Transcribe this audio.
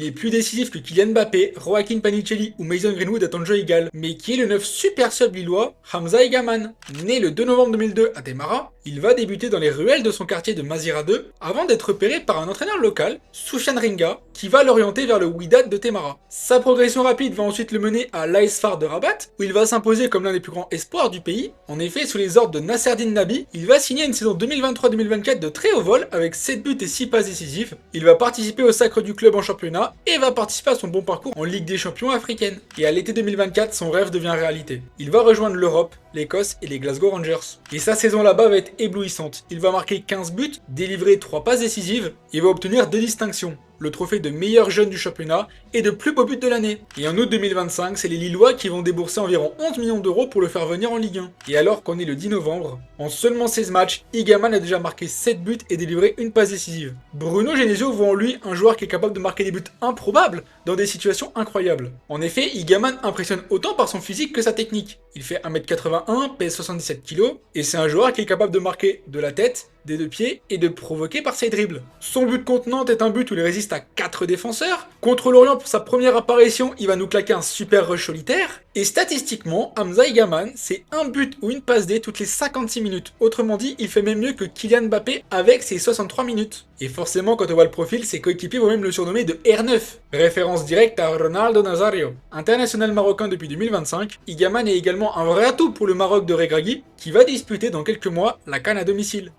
Il est plus décisif que Kylian Mbappé, Joaquin Panicelli ou Mason Greenwood à temps de jeu égal. Mais qui est le 9 super sub lillois, Hamza Egaman. Né le 2 novembre 2002 à Temara, il va débuter dans les ruelles de son quartier de Mazira 2 avant d'être repéré par un entraîneur local, Soufiane Ringa, qui va l'orienter vers le Wydad de Temara. Sa progression rapide va ensuite le mener à l'AS FAR de Rabat, où il va s'imposer comme l'un des plus grands espoirs du pays. En effet, sous les ordres de Nasserdine Nabi, il va signer une saison 2023-2024 de très haut vol avec 7 buts et 6 passes décisives. Il va participer au sacre du club en championnat et va participer à son bon parcours en Ligue des Champions africaine. Et à l'été 2024, son rêve devient réalité. Il va rejoindre l'Europe, l'Écosse et les Glasgow Rangers. Et sa saison là-bas va être éblouissante. Il va marquer 15 buts, délivrer 3 passes décisives et va obtenir 2 distinctions. Le trophée de meilleur jeune du championnat et de plus beau but de l'année. Et en août 2025, c'est les Lillois qui vont débourser environ 11 millions d'euros pour le faire venir en Ligue 1. Et alors qu'on est le 10 novembre, en seulement 16 matchs, Egaman a déjà marqué 7 buts et délivré une passe décisive. Bruno Genesio voit en lui un joueur qui est capable de marquer des buts improbables dans des situations incroyables. En effet, Egaman impressionne autant par son physique que sa technique. Il fait 1m81, pèse 77 kg, et c'est un joueur qui est capable de marquer de la tête, des 2 pieds et de provoquer par ses dribbles. Son but contre Nantes est un but où il résiste à 4 défenseurs. Contre Lorient, pour sa première apparition, il va nous claquer un super rush solitaire. Et statistiquement, Hamza Egaman, c'est un but ou une passe D toutes les 56 minutes. Autrement dit, il fait même mieux que Kylian Mbappé avec ses 63 minutes. Et forcément, quand on voit le profil, ses coéquipiers vont même le surnommer de R9. Référence directe à Ronaldo Nazario. International marocain depuis 2025, Egaman est également un vrai atout pour le Maroc de Regragui, qui va disputer dans quelques mois la CAN à domicile.